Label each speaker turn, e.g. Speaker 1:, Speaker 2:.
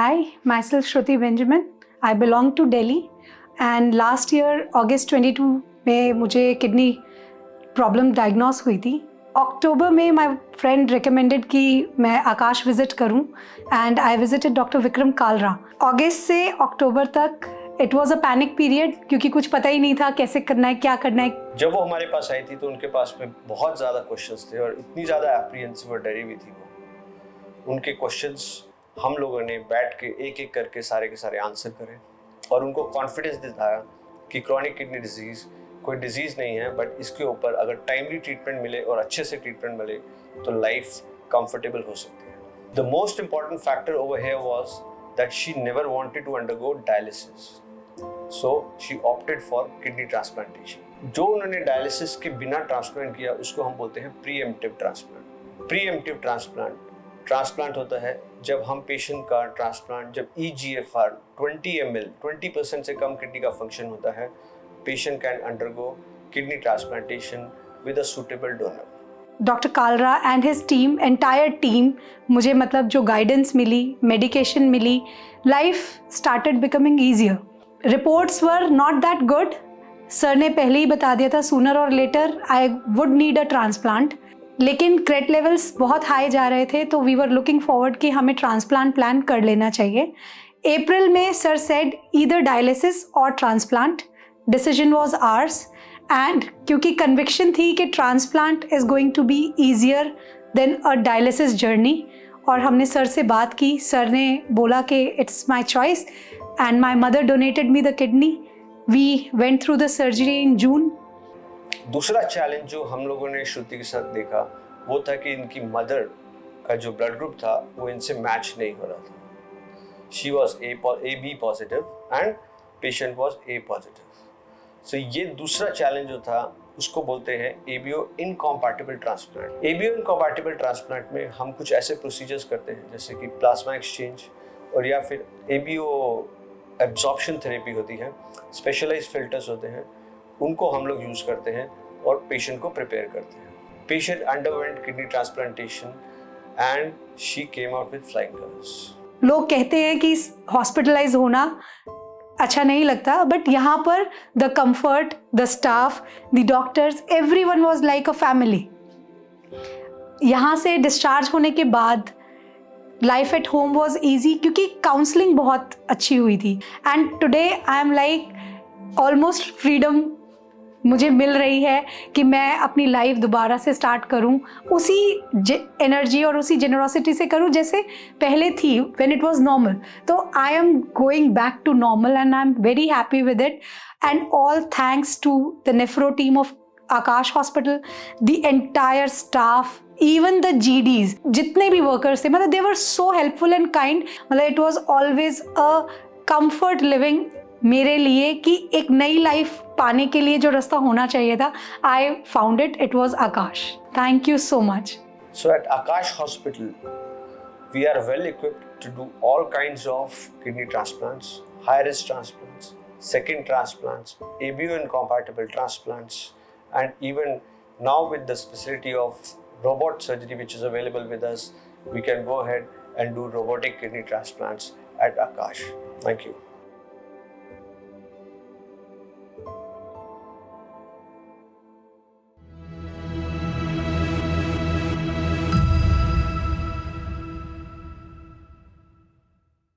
Speaker 1: Hi, myself Shruti Benjamin. I belong to Delhi and last year August 22 में मुझे kidney problem diagnose हुई थी. अक्टूबर में माय फ्रेंड रिकमेंडेड कि मैं आकाश विजिट करूं and I visited doctor Vikram Kalra. अगस्त से अक्टूबर तक it was a panic period क्योंकि कुछ पता ही नहीं था कैसे करना है, क्या करना है.
Speaker 2: जब वो हमारे पास आई थी तो उनके पास में बहुत ज़्यादा क्वेश्चंस थे और इतनी ज़्यादा एप्रीहेंसिव और डरी हुई थी वो. उनके क्वेश्चंस हम लोगों ने बैठ के एक करके सारे के सारे आंसर करे और उनको कॉन्फिडेंस दिलाया कि क्रॉनिक किडनी डिजीज़ कोई डिजीज़ नहीं है, बट इसके ऊपर अगर टाइमली ट्रीटमेंट मिले और अच्छे से ट्रीटमेंट मिले तो लाइफ कंफर्टेबल हो सकती है. The most important factor over here was that she never wanted to undergo dialysis, so she opted for kidney transplantation. जो उन्होंने डायलिसिस के बिना ट्रांसप्लांट किया उसको हम बोलते हैं प्रीएम्प्टिव ट्रांसप्लांट. प्रीएम्प्टिव ट्रांसप्लांट होता है जब हम पेशेंट का ट्रांसप्लांट, जब EGFR 20 ml 20% से कम किडनी का फंक्शन होता है, patient can undergo kidney transplantation with a suitable donor.
Speaker 1: Doctor Kalra and his team, entire team, मुझे मतलब जो गाइडेंस मिली, मेडिकेशन मिली, life started becoming easier. Reports were not that good. Sir ने पहले ही बता दिया था सूनर और later I would need a transplant, लेकिन क्रेट लेवल्स बहुत हाई जा रहे थे तो वी वर लुकिंग फॉरवर्ड कि हमें ट्रांसप्लांट प्लान कर लेना चाहिए. अप्रैल में सर सेड ईदर डायलिसिस और ट्रांसप्लांट. डिसीजन वाज आर्स एंड क्योंकि कन्विक्शन थी कि transplant is going to be easier than a dialysis journey, और हमने सर से बात की. सर ने बोला कि it's my choice and my mother donated me the kidney. We went through the surgery in June.
Speaker 2: दूसरा चैलेंज जो हम लोगों ने श्रुति के साथ देखा वो था कि इनकी मदर का जो ब्लड ग्रुप था वो इनसे मैच नहीं हो रहा था. She was AB positive and patient was A positive. So ये दूसरा चैलेंज जो था उसको बोलते हैं ABO incompatible transplant. ABO incompatible transplant में हम कुछ ऐसे प्रोसीजर्स करते हैं जैसे कि प्लाज्मा एक्सचेंज और या फिर ABO एब्जॉर्प्शन थेरेपी होती है, स्पेशलाइज्ड फिल्टर्स होते हैं, उनको हम लोग यूज़ करते हैं और पेशेंट को प्रिपेयर करते हैं. Patient underwent kidney transplantation and she came out with flying colours.
Speaker 1: लोग कहते हैं कि हॉस्पिटलाइज होना अच्छा नहीं लगता, बट यहाँ पर the comfort, the staff, the doctors, everyone was like a family. यहाँ से डिस्चार्ज होने के बाद life at home was easy क्योंकि काउंसलिंग बहुत अच्छी हुई थी. And today I am like almost freedom मुझे मिल रही है कि मैं अपनी लाइफ दोबारा से स्टार्ट करूं, उसी एनर्जी और उसी जेनरोसिटी से करूं जैसे पहले थी व्हेन इट वाज नॉर्मल. तो I am going back to normal and I am very happy with it. And all thanks to the nephro team of Aakash hospital, the entire staff, even the GDs, जितने भी workers थे, मतलब they were so helpful and kind. मतलब it was always a comfort living मेरे लिए कि एक नई लाइफ पाने के लिए जो रास्ता होना चाहिए था, I found it. It was Aakash. Thank you so much.
Speaker 2: So at Aakash hospital we are well equipped to do all kinds of kidney transplants, high risk transplants, second transplants, ABO incompatible transplants, and even now with the facility of robot surgery which is available with us, we can go ahead and do robotic kidney transplants at Akash. Thank you.